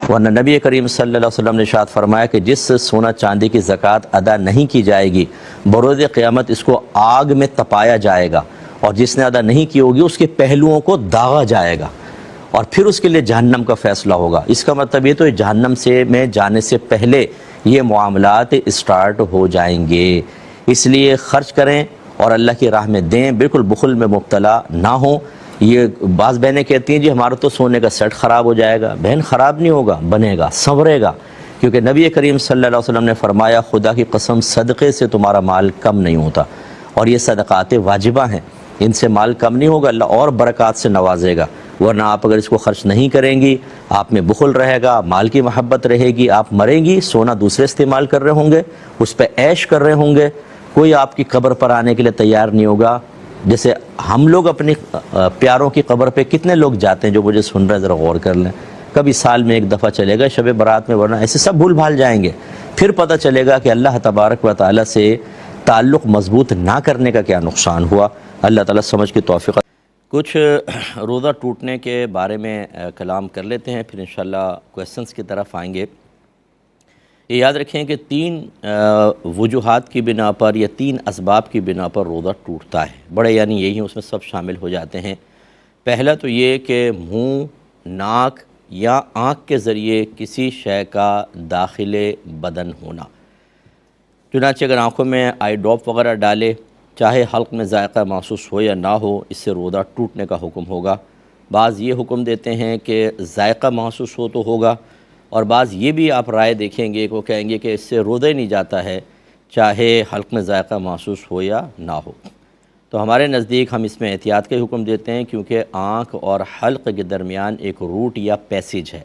ورنہ نبی کریم صلی اللہ علیہ وسلم نے ارشاد فرمایا کہ جس سونا چاندی کی زکوٰۃ ادا نہیں کی جائے گی بروز قیامت اس کو آگ میں تپایا جائے گا، اور جس نے ادا نہیں کی ہوگی اس کے پہلوؤں کو داغا جائے گا، اور پھر اس کے لیے جہنم کا فیصلہ ہوگا۔ اس کا مطلب یہ تو جہنم میں جانے سے پہلے یہ معاملات اسٹارٹ ہو جائیں گے۔ اس لیے خرچ کریں اور اللہ کی راہ میں دیں، بالکل بخل میں مبتلا نہ ہوں۔ یہ بعض بہنیں کہتی ہیں جی ہمارا تو سونے کا سیٹ خراب ہو جائے گا۔ بہن خراب نہیں ہوگا، بنے گا، سنورے گا، کیونکہ نبی کریم صلی اللہ علیہ وسلم نے فرمایا خدا کی قسم صدقے سے تمہارا مال کم نہیں ہوتا، اور یہ صدقات واجبہ ہیں، ان سے مال کم نہیں ہوگا، اللہ اور برکات سے نوازے گا۔ ورنہ آپ اگر اس کو خرچ نہیں کریں گی، آپ میں بخل رہے گا، مال کی محبت رہے گی، آپ مریں گی، سونا دوسرے استعمال کر رہے ہوں گے، اس پہ عیش کر رہے ہوں گے، کوئی آپ کی قبر پر آنے کے لیے تیار نہیں ہوگا۔ جیسے ہم لوگ اپنی پیاروں کی قبر پہ کتنے لوگ جاتے ہیں، جو مجھے سن رہے ہیں ذرا غور کر لیں، کبھی سال میں ایک دفعہ چلے گا شب برات میں، ورنہ ایسے سب بھول بھال جائیں گے۔ پھر پتہ چلے گا کہ اللہ تبارک و تعالیٰ سے تعلق مضبوط نہ کرنے کا کیا نقصان ہوا۔ اللہ تعالیٰ سمجھ کی توفیق۔ کچھ روزہ ٹوٹنے کے بارے میں کلام کر لیتے ہیں، پھر انشاءاللہ کویسچنز کی طرف آئیں گے۔ یہ یاد رکھیں کہ 3 وجوہات کی بنا پر یا 3 اسباب کی بنا پر روزہ ٹوٹتا ہے، بڑے یعنی یہی ہیں، اس میں سب شامل ہو جاتے ہیں۔ پہلا تو یہ کہ منہ، ناک یا آنکھ کے ذریعے کسی شے کا داخل بدن ہونا۔ چنانچہ اگر آنکھوں میں آئی ڈراپ وغیرہ ڈالے، چاہے حلق میں ذائقہ محسوس ہو یا نہ ہو، اس سے روزہ ٹوٹنے کا حکم ہوگا۔ بعض یہ حکم دیتے ہیں کہ ذائقہ محسوس ہو تو ہوگا، اور بعض یہ بھی آپ رائے دیکھیں گے کہ وہ کہیں گے کہ اس سے روزہ ہی نہیں جاتا ہے، چاہے حلق میں ذائقہ محسوس ہو یا نہ ہو۔ تو ہمارے نزدیک ہم اس میں احتیاط کے حکم دیتے ہیں، کیونکہ آنکھ اور حلق کے درمیان ایک روٹ یا پیسیج ہے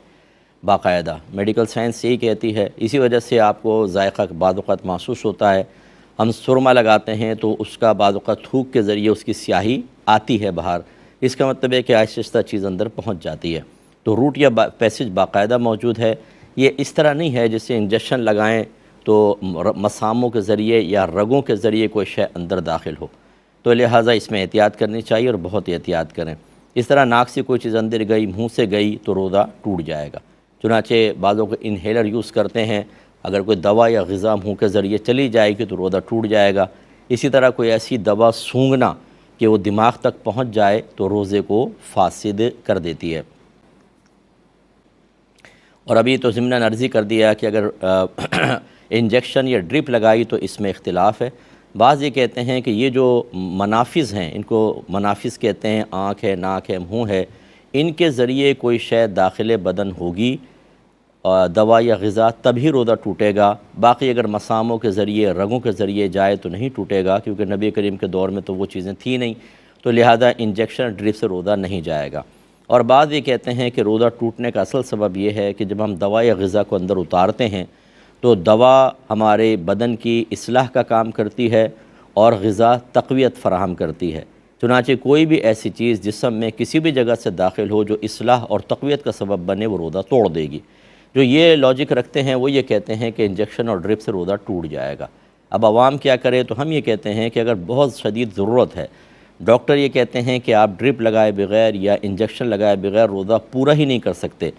باقاعدہ، میڈیکل سائنس یہی کہتی ہے۔ اسی وجہ سے آپ کو ذائقہ بعض اوقات محسوس ہوتا ہے۔ ہم سرما لگاتے ہیں تو اس کا بعض اوقات تھوک کے ذریعے اس کی سیاہی آتی ہے باہر، اس کا مطلب ہے کہ آہستہ آہستہ چیز اندر پہنچ جاتی ہے۔ تو روٹ یا پیسیج باقاعدہ موجود ہے۔ یہ اس طرح نہیں ہے جیسے انجیکشن لگائیں تو مساموں کے ذریعے یا رگوں کے ذریعے کوئی شے اندر داخل ہو، تو لہٰذا اس میں احتیاط کرنی چاہیے اور بہت احتیاط کریں۔ اس طرح ناک سے کوئی چیز اندر گئی، منہ سے گئی تو روزہ ٹوٹ جائے گا۔ چنانچہ بعضوں کو انہیلر یوز کرتے ہیں، اگر کوئی دوا یا غذا منہ کے ذریعے چلی جائے گی تو روزہ ٹوٹ جائے گا۔ اسی طرح کوئی ایسی دوا سونگھنا کہ وہ دماغ تک پہنچ جائے تو روزے کو فاسد کر دیتی ہے۔ اور ابھی تو ضمناً عرضی کر دیا کہ اگر انجیکشن یا ڈرپ لگائی تو اس میں اختلاف ہے۔ بعض یہ کہتے ہیں کہ یہ جو منافذ ہیں، ان کو منافذ کہتے ہیں، آنکھ ہے، ناک ہے، منہ ہے، ان کے ذریعے کوئی شے داخل بدن ہوگی دوا یا غذا تبھی روزہ ٹوٹے گا۔ باقی اگر مساموں کے ذریعے، رگوں کے ذریعے جائے تو نہیں ٹوٹے گا، کیونکہ نبی کریم کے دور میں تو وہ چیزیں تھیں نہیں، تو لہذا انجیکشن ڈرپ سے روزہ نہیں جائے گا۔ اور بعض یہ کہتے ہیں کہ روزہ ٹوٹنے کا اصل سبب یہ ہے کہ جب ہم دوا یا غذا کو اندر اتارتے ہیں تو دوا ہمارے بدن کی اصلاح کا کام کرتی ہے اور غذا تقویت فراہم کرتی ہے۔ چنانچہ کوئی بھی ایسی چیز جسم میں کسی بھی جگہ سے داخل ہو جو اصلاح اور تقویت کا سبب بنے، وہ روزہ توڑ دے گی۔ جو یہ لاجک رکھتے ہیں وہ یہ کہتے ہیں کہ انجیکشن اور ڈرپ سے روزہ ٹوٹ جائے گا۔ اب عوام کیا کرے؟ تو ہم یہ کہتے ہیں کہ اگر بہت شدید ضرورت ہے، ڈاکٹر یہ کہتے ہیں کہ آپ ڈرپ لگائے بغیر یا انجیکشن لگائے بغیر روزہ پورا ہی نہیں کر سکتے،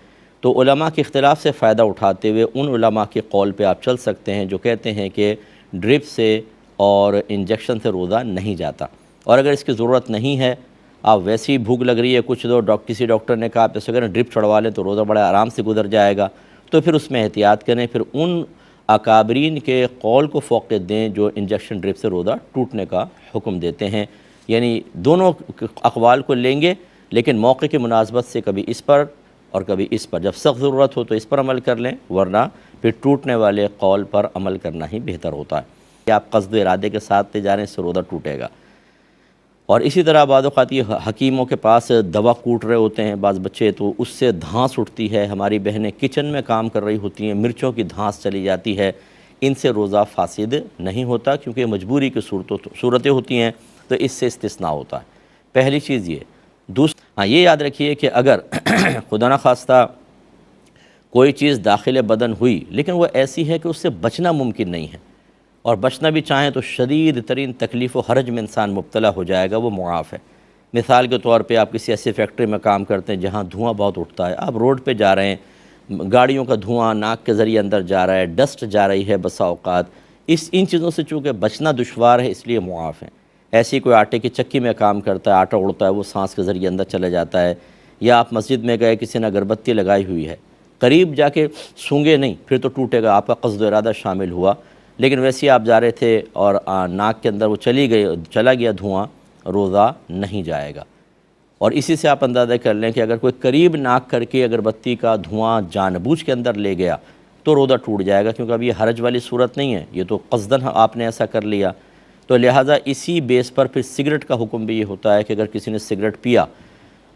تو علماء کے اختلاف سے فائدہ اٹھاتے ہوئے ان علماء کے قول پہ آپ چل سکتے ہیں جو کہتے ہیں کہ ڈرپ سے اور انجیکشن سے روزہ نہیں جاتا، اور اگر اس کی ضرورت نہیں ہے، آپ ویسی بھوک لگ رہی ہے، کچھ کسی ڈاکٹر نے کہا آپ اگر ڈرپ چڑھوا لیں تو روزہ بڑے آرام سے گزر جائے گا، تو پھر اس میں احتیاط کریں، پھر ان اکابرین کے قول کو فوقیت دیں جو انجیکشن ڈرپ سے روزہ ٹوٹنے کا حکم دیتے ہیں۔ یعنی دونوں اقوال کو لیں گے، لیکن موقع کی مناسبت سے کبھی اس پر اور کبھی اس پر، جب سخت ضرورت ہو تو اس پر عمل کر لیں، ورنہ پھر ٹوٹنے والے قول پر عمل کرنا ہی بہتر ہوتا ہے کہ آپ قصد و ارادے کے ساتھ لے جانے سے روزہ ٹوٹے گا۔ اور اسی طرح بعض اوقات یہ حکیموں کے پاس دوا کوٹ رہے ہوتے ہیں بعض بچے، تو اس سے دھانس اٹھتی ہے، ہماری بہنیں کچن میں کام کر رہی ہوتی ہیں، مرچوں کی دھانس چلی جاتی ہے، ان سے روزہ فاسد نہیں ہوتا، کیونکہ مجبوری کی صورتیں ہوتی ہیں تو اس سے استثناء ہوتا ہے۔ پہلی چیز یہ۔ دوسرا، یہ یاد رکھیے کہ اگر خدا نخواستہ کوئی چیز داخل بدن ہوئی لیکن وہ ایسی ہے کہ اس سے بچنا ممکن نہیں ہے، اور بچنا بھی چاہیں تو شدید ترین تکلیف و حرج میں انسان مبتلا ہو جائے گا، وہ معاف ہے۔ مثال کے طور پہ آپ کسی ایسی فیکٹری میں کام کرتے ہیں جہاں دھواں بہت اٹھتا ہے، آپ روڈ پہ جا رہے ہیں، گاڑیوں کا دھواں ناک کے ذریعے اندر جا رہا ہے، ڈسٹ جا رہی ہے بسا اوقات، ان چیزوں سے چونکہ بچنا دشوار ہے اس لیے معاف ہیں۔ ایسی کوئی آٹے کی چکی میں کام کرتا ہے، آٹا اڑتا ہے، وہ سانس کے ذریعے اندر چلے جاتا ہے، یا آپ مسجد میں گئے، کسی نے اگربتی لگائی ہوئی ہے، قریب جا کے سونگے نہیں، پھر تو ٹوٹے گا، آپ کا قصد و ارادہ شامل ہوا، لیکن ویسے ہی آپ جا رہے تھے اور ناک کے اندر وہ چلا گیا دھواں، روزہ نہیں جائے گا۔ اور اسی سے آپ اندازہ کر لیں کہ اگر کوئی قریب ناک کر کے اگربتی کا دھواں جان بوجھ کے اندر لے گیا تو روزہ ٹوٹ جائے گا، کیونکہ اب یہ حرج والی صورت نہیں ہے، یہ تو قصداً آپ نے ایسا کر لیا۔ تو لہٰذا اسی بیس پر پھر سگریٹ کا حکم بھی یہ ہوتا ہے کہ اگر کسی نے سگریٹ پیا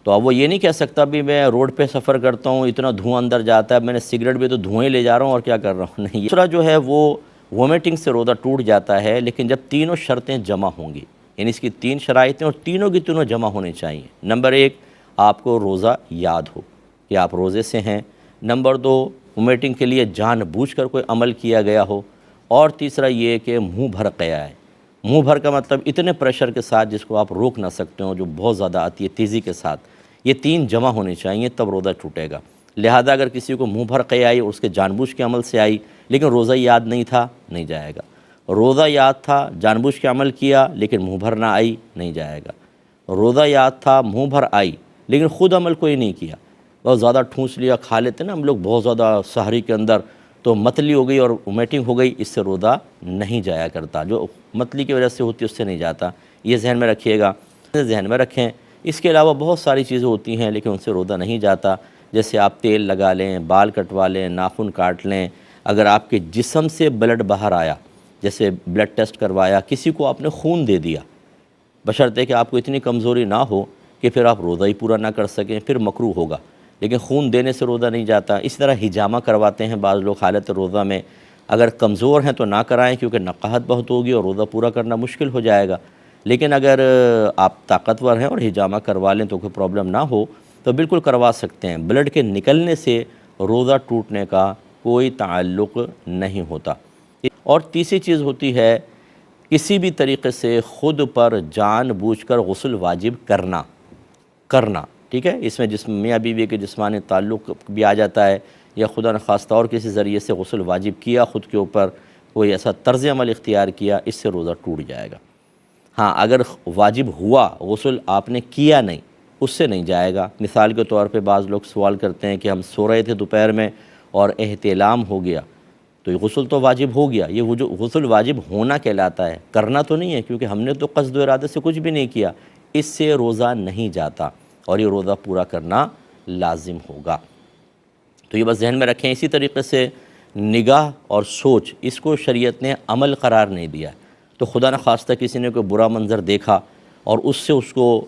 تو اب وہ یہ نہیں کہہ سکتا بھی میں روڈ پہ سفر کرتا ہوں، اتنا دھواں اندر جاتا ہے، میں نے سگریٹ بھی تو دھوئیں ہی لے جا رہا ہوں اور کیا کر رہا ہوں، نہیں۔ دوسرا جو ہے وہ وومیٹنگ سے روزہ ٹوٹ جاتا ہے، لیکن جب تینوں شرطیں جمع ہوں گی، یعنی اس کی 3 شرائطیں اور تینوں کی تینوں جمع ہونے چاہیے۔ نمبر 1، آپ کو روزہ یاد ہو کہ آپ روزے سے ہیں۔ نمبر 2، وومیٹنگ کے لیے جان بوجھ کر کوئی عمل کیا گیا ہو۔ اور تیسرا یہ کہ منہ بھر قیا ہے۔ منہ بھر کا مطلب اتنے پریشر کے ساتھ جس کو آپ روک نہ سکتے ہوں، جو بہت زیادہ آتی ہے تیزی کے ساتھ، یہ 3 جمع ہونے چاہیے تب روزہ ٹوٹے گا۔ لہذا اگر کسی کو منہ بھر قیا آئی اور اس کے جان بوجھ کے عمل سے آئی لیکن روزہ یاد نہیں تھا، نہیں جائے گا۔ روزہ یاد تھا، جان بوجھ کے عمل کیا لیکن منہ بھر نہ آئی، نہیں جائے گا۔ روزہ یاد تھا، منہ بھر آئی لیکن خود عمل کوئی نہیں کیا، بہت زیادہ ٹھونس لیا، کھا لیتے نا ہم لوگ بہت زیادہ سحری کے اندر، تو متلی ہو گئی اور وومیٹنگ ہو گئی، اس سے روزہ نہیں جایا کرتا۔ جو متلی کی وجہ سے ہوتی ہے اس سے نہیں جاتا، یہ ذہن میں رکھیے گا، ذہن میں رکھیں۔ اس کے علاوہ بہت ساری چیزیں ہوتی ہیں لیکن ان سے روزہ نہیں جاتا، جیسے آپ تیل لگا لیں، بال کٹوا لیں، ناخن کاٹ لیں، اگر آپ کے جسم سے بلڈ باہر آیا، جیسے بلڈ ٹیسٹ کروایا، کسی کو آپ نے خون دے دیا، بشرطے کہ آپ کو اتنی کمزوری نہ ہو کہ پھر آپ روزہ ہی پورا نہ کر سکیں، پھر مکروہ ہوگا، لیکن خون دینے سے روزہ نہیں جاتا۔ اس طرح ہجامہ کرواتے ہیں بعض لوگ حالت روزہ میں، اگر کمزور ہیں تو نہ کرائیں کیونکہ نقاہت بہت ہوگی اور روزہ پورا کرنا مشکل ہو جائے گا، لیکن اگر آپ طاقتور ہیں اور ہجامہ کروا لیں تو کوئی پرابلم نہ ہو تو بالکل کروا سکتے ہیں۔ بلڈ کے نکلنے سے روزہ ٹوٹنے کا کوئی تعلق نہیں ہوتا۔ اور تیسری چیز ہوتی ہے کسی بھی طریقے سے خود پر جان بوجھ کر غسل واجب کرنا، ٹھیک ہے، اس میں میاں بیوی کے جسمانی تعلق بھی آ جاتا ہے، یا خدا نخواستہ اور کسی ذریعے سے غسل واجب کیا خود کے اوپر، کوئی ایسا طرز عمل اختیار کیا، اس سے روزہ ٹوٹ جائے گا۔ ہاں اگر واجب ہوا غسل آپ نے کیا نہیں، اس سے نہیں جائے گا۔ مثال کے طور پہ بعض لوگ سوال کرتے ہیں کہ ہم سو رہے تھے دوپہر میں اور احتلام ہو گیا تو یہ غسل تو واجب ہو گیا، یہ غسل واجب ہونا کہلاتا ہے، کرنا تو نہیں ہے، کیونکہ ہم نے تو قصد و ارادے سے کچھ بھی نہیں کیا، اس سے روزہ نہیں جاتا اور یہ روزہ پورا کرنا لازم ہوگا۔ تو یہ بس ذہن میں رکھیں۔ اسی طریقے سے نگاہ اور سوچ، اس کو شریعت نے عمل قرار نہیں دیا، تو خدا نخواستہ کسی نے کوئی برا منظر دیکھا اور اس سے اس کو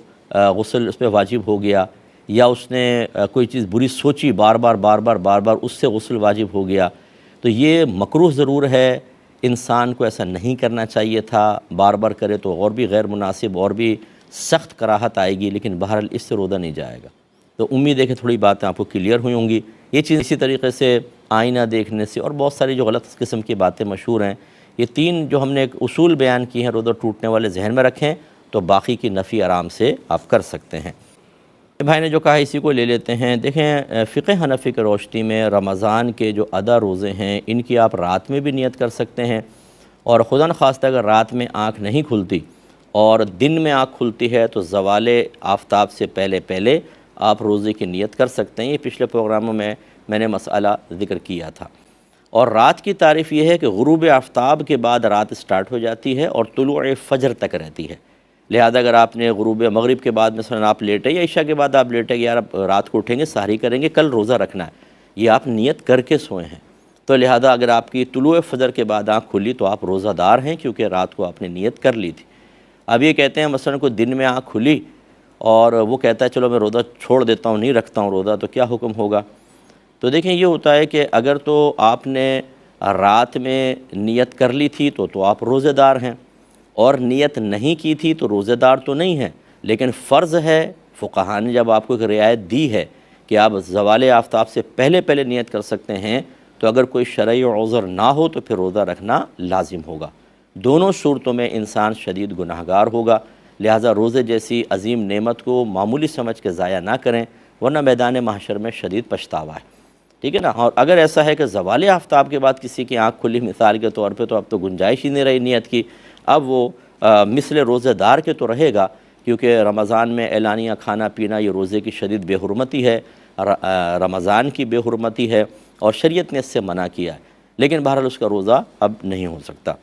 غسل اس پہ واجب ہو گیا، یا اس نے کوئی چیز بری سوچی بار بار اس سے غسل واجب ہو گیا، تو یہ مکروہ ضرور ہے، انسان کو ایسا نہیں کرنا چاہیے تھا، بار بار کرے تو اور بھی غیر مناسب اور بھی سخت کراہت آئے گی، لیکن بہرحال اس سے روزہ نہیں جائے گا۔ تو امید ہے کہ تھوڑی باتیں آپ کو کلیئر ہوئی ہوں گی۔ یہ چیز اسی طریقے سے آئینہ دیکھنے سے اور بہت ساری جو غلط قسم کی باتیں مشہور ہیں، یہ 3 جو ہم نے ایک اصول بیان کی ہیں روزہ ٹوٹنے والے، ذہن میں رکھیں تو باقی کی نفی آرام سے آپ کر سکتے ہیں۔ بھائی نے جو کہا اسی کو لے لیتے ہیں۔ دیکھیں فقہ حنفی کی روشنی میں رمضان کے جو ادا روزے ہیں ان کی آپ رات میں بھی نیت کر سکتے ہیں، اور خدا نخواستہ اگر رات میں آنکھ نہیں کھلتی اور دن میں آنکھ کھلتی ہے تو زوال آفتاب سے پہلے آپ روزے کی نیت کر سکتے ہیں۔ یہ پچھلے پروگراموں میں نے مسئلہ ذکر کیا تھا۔ اور رات کی تعریف یہ ہے کہ غروب آفتاب کے بعد رات سٹارٹ ہو جاتی ہے اور طلوع فجر تک رہتی ہے۔ لہذا اگر آپ نے غروب مغرب کے بعد مثلا آپ لیٹے یا عشاء کے بعد آپ لیٹے کہ یار اب رات کو اٹھیں گے سحری کریں گے کل روزہ رکھنا ہے، یہ آپ نیت کر کے سوئے ہیں، تو لہذا اگر آپ کی طلوع فجر کے بعد آنکھ کھلی تو آپ روزہ دار ہیں، کیونکہ رات کو آپ نے نیت کر لی تھی۔ اب یہ کہتے ہیں مثلا کوئی دن میں آنکھ کھلی اور وہ کہتا ہے چلو میں روزہ چھوڑ دیتا ہوں، نہیں رکھتا ہوں روزہ، تو کیا حکم ہوگا؟ تو دیکھیں یہ ہوتا ہے کہ اگر تو آپ نے رات میں نیت کر لی تھی تو آپ روزہ دار ہیں، اور نیت نہیں کی تھی تو روزہ دار تو نہیں ہیں، لیکن فرض ہے، فقہاء نے جب آپ کو ایک رعایت دی ہے کہ آپ زوال آفتاب سے پہلے نیت کر سکتے ہیں، تو اگر کوئی شرعی عذر نہ ہو تو پھر روزہ رکھنا لازم ہوگا۔ دونوں صورتوں میں انسان شدید گناہگار ہوگا، لہٰذا روزے جیسی عظیم نعمت کو معمولی سمجھ کے ضائع نہ کریں، ورنہ میدان محشر میں شدید پچھتاوا ہے۔ ٹھیک ہے نا. اور اگر ایسا ہے کہ زوال آفتاب کے بعد کسی کی آنکھ کھلی مثال کے طور پہ، تو اب تو گنجائش ہی نہیں رہی نیت کی. اب وہ مثل روزہ دار کے تو رہے گا، کیونکہ رمضان میں اعلانیہ کھانا پینا یہ روزے کی شدید بے حرمتی ہے، رمضان کی بے حرمتی ہے، اور شریعت نے اس سے منع کیا ہے. لیکن بہرحال اس کا روزہ اب نہیں ہو سکتا.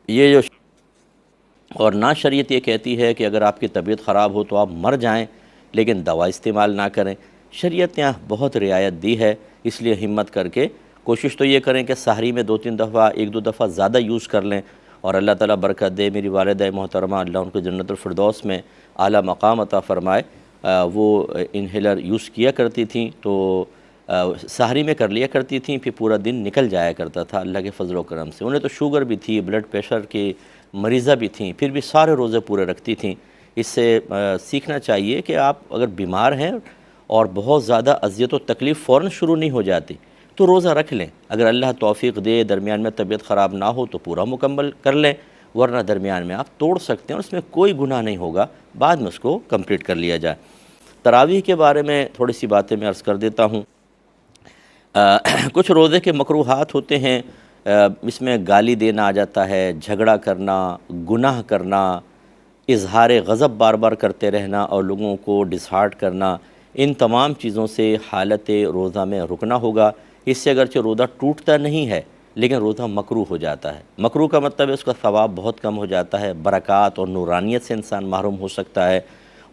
یہ جو اور نہ شریعت یہ کہتی ہے کہ اگر آپ کی طبیعت خراب ہو تو آپ مر جائیں لیکن دوا استعمال نہ کریں. شریعت نے یہاں بہت رعایت دی ہے، اس لیے ہمت کر کے کوشش تو یہ کریں کہ سحری میں 2-3 دفعہ 1-2 دفعہ زیادہ یوز کر لیں، اور اللہ تعالیٰ برکت دے. میری والدہ محترمہ اللہ ان کو جنت الفردوس میں اعلیٰ مقام عطا فرمائے، وہ انہیلر یوز کیا کرتی تھیں، تو سحری میں کر لیا کرتی تھیں، پھر پورا دن نکل جایا کرتا تھا اللہ کے فضل و کرم سے. انہیں تو شوگر بھی تھی، بلڈ پریشر کی مریضہ بھی تھیں، پھر بھی سارے روزے پورے رکھتی تھیں. اس سے سیکھنا چاہیے کہ آپ اگر بیمار ہیں اور بہت زیادہ اذیت و تکلیف فوراً شروع نہیں ہو جاتی تو روزہ رکھ لیں. اگر اللہ توفیق دے درمیان میں طبیعت خراب نہ ہو تو پورا مکمل کر لیں، ورنہ درمیان میں آپ توڑ سکتے ہیں، اور اس میں کوئی گناہ نہیں ہوگا، بعد میں اس کو کمپلیٹ کر لیا جائے. تراویح کے بارے میں تھوڑی سی باتیں میں عرض کر دیتا ہوں. کچھ روزے کے مکروہات ہوتے ہیں، اس میں گالی دینا آ جاتا ہے، جھگڑا کرنا، گناہ کرنا، اظہار غضب بار بار کرتے رہنا اور لوگوں کو ڈسہارٹ کرنا. ان تمام چیزوں سے حالت روزہ میں رکنا ہوگا. اس سے اگرچہ روزہ ٹوٹتا نہیں ہے لیکن روزہ مکروہ ہو جاتا ہے. مکروہ کا مطلب ہے اس کا ثواب بہت کم ہو جاتا ہے، برکات اور نورانیت سے انسان محروم ہو سکتا ہے،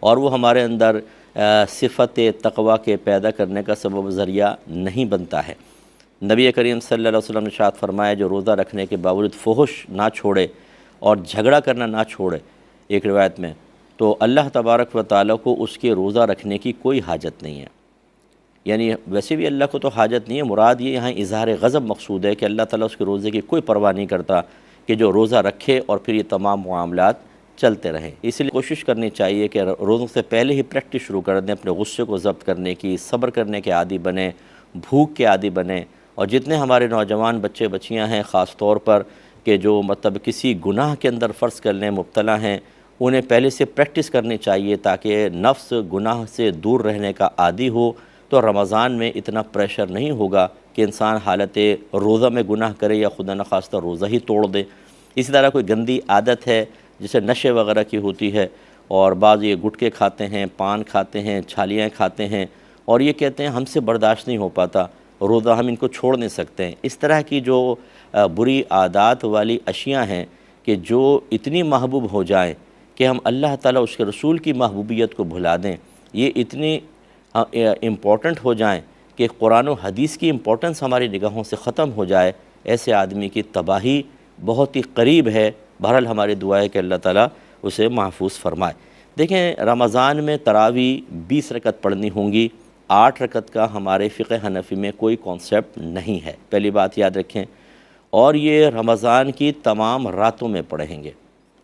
اور وہ ہمارے اندر صفت تقوی کے پیدا کرنے کا سبب ذریعہ نہیں بنتا ہے. نبی کریم صلی اللہ علیہ وسلم نے ارشاد فرمایا جو روزہ رکھنے کے باوجود فحش نہ چھوڑے اور جھگڑا کرنا نہ چھوڑے، ایک روایت میں، تو اللہ تبارک و تعالیٰ کو اس کے روزہ رکھنے کی کوئی حاجت نہیں ہے. یعنی ویسے بھی اللہ کو تو حاجت نہیں ہے، مراد یہ یہاں اظہار غضب مقصود ہے کہ اللہ تعالیٰ اس کے روزے کی کوئی پرواہ نہیں کرتا کہ جو روزہ رکھے اور پھر یہ تمام معاملات چلتے رہیں. اس لیے کوشش کرنی چاہیے کہ روزوں سے پہلے ہی پریکٹس شروع کر دیں، اپنے غصے کو ضبط کرنے کی، صبر کرنے کے عادی بنیں، بھوک کے عادی بنیں. اور جتنے ہمارے نوجوان بچے بچیاں ہیں خاص طور پر کہ جو مطلب کسی گناہ کے اندر فرض کر لیں مبتلا ہیں، انہیں پہلے سے پریکٹس کرنی چاہیے تاکہ نفس گناہ سے دور رہنے کا عادی ہو، تو رمضان میں اتنا پریشر نہیں ہوگا کہ انسان حالت روزہ میں گناہ کرے یا خدا نخواستہ روزہ ہی توڑ دے. اسی طرح کوئی گندی عادت ہے جیسے نشے وغیرہ کی ہوتی ہے، اور بعض یہ گٹکے کھاتے ہیں، پان کھاتے ہیں، چھالیاں کھاتے ہیں، اور یہ کہتے ہیں ہم سے برداشت نہیں ہو پاتا روزہ، ہم ان کو چھوڑ نہیں سکتے ہیں. اس طرح کی جو بری عادات والی اشیاء ہیں کہ جو اتنی محبوب ہو جائیں کہ ہم اللہ تعالیٰ اس کے رسول کی محبوبیت کو بھلا دیں، یہ اتنی امپورٹنٹ ہو جائیں کہ قرآن و حدیث کی امپورٹنس ہماری نگاہوں سے ختم ہو جائے، ایسے آدمی کی تباہی بہت ہی قریب ہے. بہرحال ہماری دعا ہے کہ اللہ تعالیٰ اسے محفوظ فرمائے. دیکھیں رمضان میں تراویح 20 رکعت پڑھنی ہوں گی. 8 رکعت کا ہمارے فقہ حنفی میں کوئی کانسیپٹ نہیں ہے، پہلی بات یاد رکھیں. اور یہ رمضان کی تمام راتوں میں پڑھیں گے.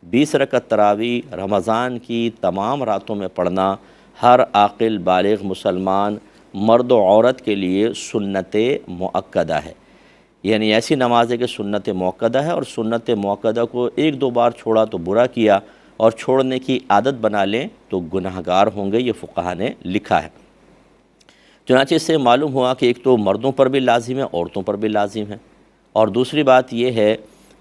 20 رکعت تراویح رمضان کی تمام راتوں میں پڑھنا ہر عاقل بالغ مسلمان مرد و عورت کے لیے سنت مؤکدہ ہے. یعنی ایسی نماز ہے کہ سنت مؤکدہ ہے، اور سنت مؤکدہ کو 1-2 بار چھوڑا تو برا کیا، اور چھوڑنے کی عادت بنا لیں تو گناہگار ہوں گے، یہ فقہا نے لکھا ہے. چنانچہ اس سے معلوم ہوا کہ ایک تو مردوں پر بھی لازم ہے، عورتوں پر بھی لازم ہے. اور دوسری بات یہ ہے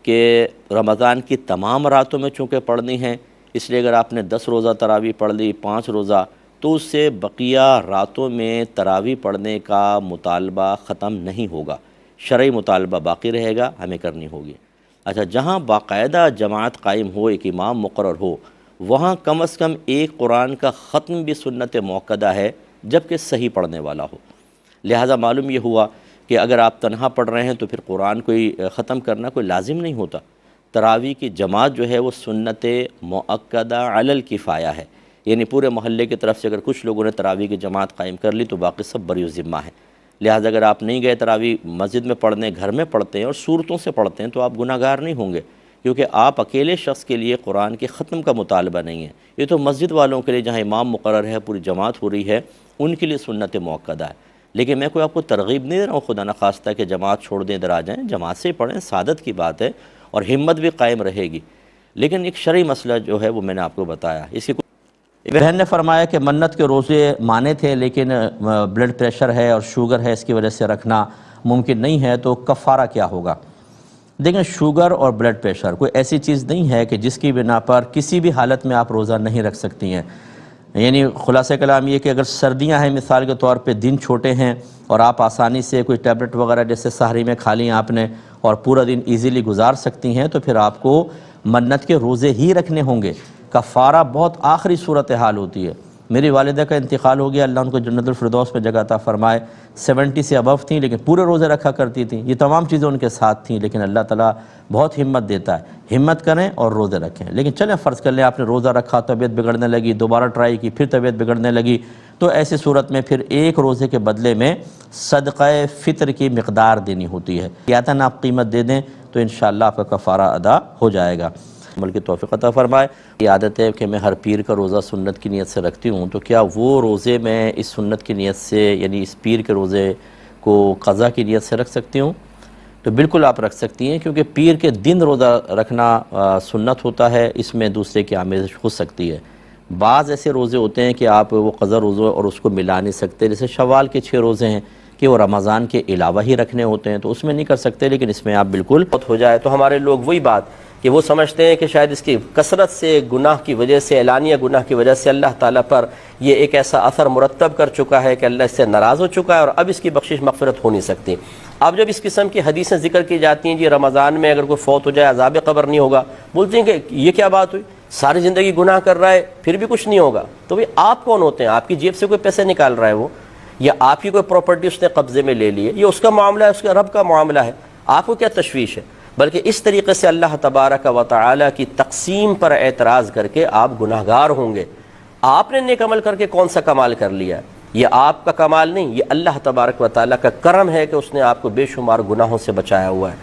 کہ رمضان کی تمام راتوں میں چونکہ پڑھنی ہیں، اس لیے اگر آپ نے 10 روزہ تراویح پڑھ لی، 5 روزہ، تو اس سے بقیہ راتوں میں تراویح پڑھنے کا مطالبہ ختم نہیں ہوگا، شرعی مطالبہ باقی رہے گا، ہمیں کرنی ہوگی. اچھا، جہاں باقاعدہ جماعت قائم ہو، ایک امام مقرر ہو، وہاں کم از کم ایک قرآن کا ختم بھی سنت مؤکدہ ہے، جبکہ صحیح پڑھنے والا ہو. لہٰذا معلوم یہ ہوا کہ اگر آپ تنہا پڑھ رہے ہیں تو پھر قرآن کوئی ختم کرنا کوئی لازم نہیں ہوتا. تراویح کی جماعت جو ہے وہ سنت مؤکدہ علی الکفایہ ہے، یعنی پورے محلے کی طرف سے اگر کچھ لوگوں نے تراویح کی جماعت قائم کر لی تو باقی سب بری ذمہ ہیں. لہٰذا اگر آپ نہیں گئے تراویح مسجد میں پڑھنے، گھر میں پڑھتے ہیں اور صورتوں سے پڑھتے ہیں، تو آپ گناہ گار نہیں ہوں گے، کیونکہ آپ اکیلے شخص کے لیے قرآن کے ختم کا مطالبہ نہیں ہے. یہ تو مسجد والوں کے لیے جہاں امام مقرر ہے، پوری جماعت ہو رہی ہے، ان کے لیے سنت مؤکدہ ہے. لیکن میں کوئی آپ کو ترغیب نہیں دے رہا ہوں خدا نخواستہ کہ جماعت چھوڑ دیں، ادھر آ جائیں، جماعت سے پڑھیں، سعادت کی بات ہے، اور ہمت بھی قائم رہے گی. لیکن ایک شرعی مسئلہ جو ہے وہ میں نے آپ کو بتایا. اس کی بہن نے فرمایا کہ منت کے روزے مانے تھے لیکن بلڈ پریشر ہے اور شوگر ہے، اس کی وجہ سے رکھنا ممکن نہیں ہے، تو کفارہ کیا ہوگا؟ دیکھیں، شوگر اور بلڈ پریشر کوئی ایسی چیز نہیں ہے کہ جس کی بنا پر کسی بھی حالت میں آپ روزہ نہیں رکھ سکتی ہیں۔ یعنی خلاصہ کلام یہ کہ اگر سردیاں ہیں مثال کے طور پہ، دن چھوٹے ہیں اور آپ آسانی سے کوئی ٹیبلٹ وغیرہ جیسے سحری میں کھا لیں آپ نے اور پورا دن ایزیلی گزار سکتی ہیں، تو پھر آپ کو منت کے روزے ہی رکھنے ہوں گے۔ کفارہ بہت آخری صورتحال ہوتی ہے۔ میری والدہ کا انتقال ہو گیا، اللہ ان کو جنت الفردوس میں جگہ عطا فرمائے، 70 سے ابو تھیں لیکن پورے روزے رکھا کرتی تھیں۔ یہ تمام چیزیں ان کے ساتھ تھیں، لیکن اللہ تعالیٰ بہت ہمت دیتا ہے، ہمت کریں اور روزے رکھیں۔ لیکن چلیں فرض کر لیں آپ نے روزہ رکھا، طبیعت بگڑنے لگی، دوبارہ ٹرائی کی، پھر طبیعت بگڑنے لگی، تو ایسی صورت میں پھر ایک روزے کے بدلے میں صدقہ فطر کی مقدار دینی ہوتی ہے۔ یاتاً آپ قیمت دے دیں تو انشاءاللہ آپ کا کفارہ ادا ہو جائے گا۔ عمل کی توفیق عطا فرمائے۔ یہ عادت ہے کہ میں ہر پیر کا روزہ سنت کی نیت سے رکھتی ہوں، تو کیا وہ روزے میں اس سنت کی نیت سے، یعنی اس پیر کے روزے کو قضا کی نیت سے رکھ سکتی ہوں؟ تو بالکل آپ رکھ سکتی ہیں، کیونکہ پیر کے دن روزہ رکھنا سنت ہوتا ہے، اس میں دوسرے کی آمیزش ہو سکتی ہے۔ بعض ایسے روزے ہوتے ہیں کہ آپ وہ قضا روزے اور اس کو ملا نہیں سکتے، جیسے شوال کے 6 روزے ہیں کہ وہ رمضان کے علاوہ ہی رکھنے ہوتے ہیں، تو اس میں نہیں کر سکتے، لیکن اس میں آپ بالکل ہو جائے تو ہمارے لوگ وہی بات کہ وہ سمجھتے ہیں کہ شاید اس کی کثرت سے گناہ کی وجہ سے، اعلانیہ گناہ کی وجہ سے اللہ تعالیٰ پر یہ ایک ایسا اثر مرتب کر چکا ہے کہ اللہ اس سے ناراض ہو چکا ہے اور اب اس کی بخشش مغفرت ہو نہیں سکتی۔ اب جب اس قسم کی حدیثیں ذکر کی جاتی ہیں، جی رمضان میں اگر کوئی فوت ہو جائے عذاب قبر نہیں ہوگا، بولتے ہیں کہ یہ کیا بات ہوئی، ساری زندگی گناہ کر رہا ہے پھر بھی کچھ نہیں ہوگا۔ تو بھئی آپ کون ہوتے ہیں؟ آپ کی جیب سے کوئی پیسے نکال رہا ہے وہ، یا آپ کی کوئی پراپرٹی اس نے قبضے میں لے لی ہے، یہ اس کا معاملہ ہے، اس کے رب کا معاملہ ہے، آپ کو کیا تشویش ہے؟ بلکہ اس طریقے سے اللہ تبارک و تعالی کی تقسیم پر اعتراض کر کے آپ گناہگار ہوں گے۔ آپ نے نیک عمل کر کے کون سا کمال کر لیا؟ یہ آپ کا کمال نہیں، یہ اللہ تبارک و تعالی کا کرم ہے کہ اس نے آپ کو بے شمار گناہوں سے بچایا ہوا ہے۔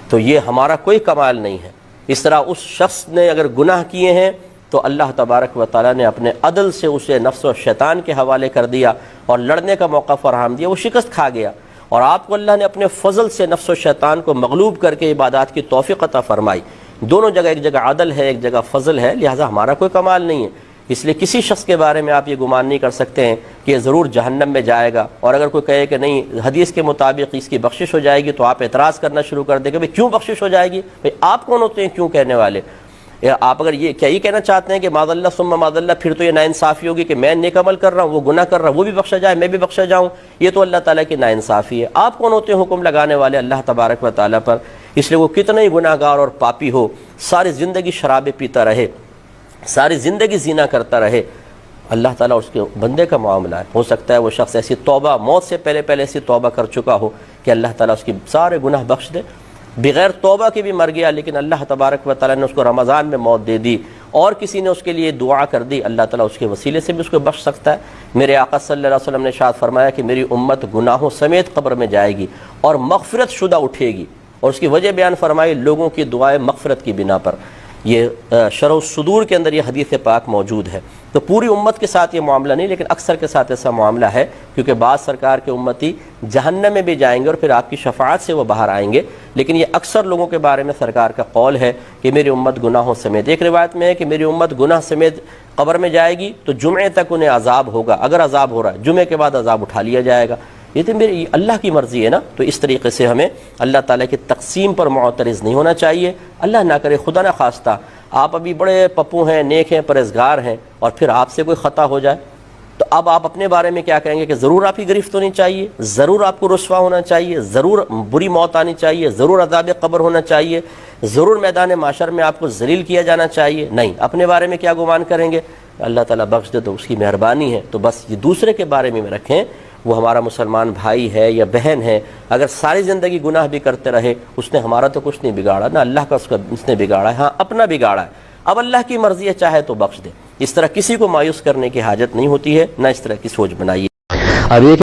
تو یہ ہمارا کوئی کمال نہیں ہے۔ اس طرح اس شخص نے اگر گناہ کیے ہیں تو اللہ تبارک و تعالی نے اپنے عدل سے اسے نفس و شیطان کے حوالے کر دیا اور لڑنے کا موقع فراہم دیا، وہ شکست کھا گیا، اور آپ کو اللہ نے اپنے فضل سے نفس و شیطان کو مغلوب کر کے عبادات کی توفیق عطا فرمائی۔ دونوں جگہ، ایک جگہ عدل ہے، ایک جگہ فضل ہے، لہٰذا ہمارا کوئی کمال نہیں ہے۔ اس لیے کسی شخص کے بارے میں آپ یہ گمان نہیں کر سکتے ہیں کہ یہ ضرور جہنم میں جائے گا، اور اگر کوئی کہے کہ نہیں حدیث کے مطابق اس کی بخشش ہو جائے گی تو آپ اعتراض کرنا شروع کر دیں کہ بھئی کیوں بخشش ہو جائے گی؟ بھئی آپ کون ہوتے ہیں کیوں کہنے والے؟ آپ اگر یہ کہنا چاہتے ہیں کہ معاذ اللہ ثم معاذ اللہ، پھر تو یہ ناانصافی ہوگی کہ میں نیک عمل کر رہا ہوں، وہ گناہ کر رہا ہے، وہ بھی بخشا جائے، میں بھی بخشا جاؤں، یہ تو اللہ تعالیٰ کی ناانصافی ہے۔ آپ کون ہوتے ہیں حکم لگانے والے اللہ تبارک و تعالیٰ پر؟ اس لیے وہ کتنا ہی گناہ گار اور پاپی ہو، ساری زندگی شرابیں پیتا رہے، ساری زندگی زنا کرتا رہے، اللہ تعالیٰ اس کے بندے کا معاملہ ہے۔ ہو سکتا ہے وہ شخص ایسی توبہ، موت سے پہلے ایسی توبہ کر چکا ہو کہ اللہ تعالیٰ اس کی سارے گناہ بخش دے، بغیر توبہ کے بھی مر گیا لیکن اللہ تبارک و تعالیٰ نے اس کو رمضان میں موت دے دی، اور کسی نے اس کے لیے دعا کر دی، اللہ تعالیٰ اس کے وسیلے سے بھی اس کو بخش سکتا ہے۔ میرے آقا صلی اللہ علیہ وسلم نے ارشاد فرمایا کہ میری امت گناہوں سمیت قبر میں جائے گی اور مغفرت شدہ اٹھے گی، اور اس کی وجہ بیان فرمائی لوگوں کی دعائیں مغفرت کی بنا پر۔ یہ شرح الصدور کے اندر یہ حدیث پاک موجود ہے۔ تو پوری امت کے ساتھ یہ معاملہ نہیں، لیکن اکثر کے ساتھ ایسا معاملہ ہے، کیونکہ بعض سرکار کے امتی جہنم میں بھی جائیں گے اور پھر آپ کی شفاعت سے وہ باہر آئیں گے، لیکن یہ اکثر لوگوں کے بارے میں سرکار کا قول ہے کہ میری امت گناہوں سمیت۔ ایک روایت میں ہے کہ میری امت گناہ سمیت قبر میں جائے گی تو جمعے تک انہیں عذاب ہوگا، اگر عذاب ہو رہا ہے جمعے کے بعد عذاب اٹھا لیا جائے گا۔ یہ تو میری اللہ کی مرضی ہے نا، تو اس طریقے سے ہمیں اللہ تعالیٰ کی تقسیم پر معترض نہیں ہونا چاہیے۔ اللہ نہ کرے، خدا نہ خواستہ آپ ابھی بڑے پپو ہیں، نیک ہیں، پرہیزگار ہیں، اور پھر آپ سے کوئی خطا ہو جائے تو اب آپ اپنے بارے میں کیا کہیں گے کہ ضرور آپ کی گرفت ہونی چاہیے، ضرور آپ کو رسوا ہونا چاہیے، ضرور بری موت آنی چاہیے، ضرور عذاب قبر ہونا چاہیے، ضرور میدان معاشر میں آپ کو ذلیل کیا جانا چاہیے؟ نہیں، اپنے بارے میں کیا گمان کریں گے؟ اللہ تعالیٰ بخش دے تو اس کی مہربانی ہے، تو بس یہ دوسرے کے بارے میں رکھیں، وہ ہمارا مسلمان بھائی ہے یا بہن ہے، اگر ساری زندگی گناہ بھی کرتے رہے، اس نے ہمارا تو کچھ نہیں بگاڑا، نہ اللہ کا اس نے بگاڑا ہے، ہاں اپنا بگاڑا ہے، اب اللہ کی مرضی ہے، چاہے تو بخش دے۔ اس طرح کسی کو مایوس کرنے کی حاجت نہیں ہوتی ہے، نہ اس طرح کی سوچ بنائیے۔ اب یہ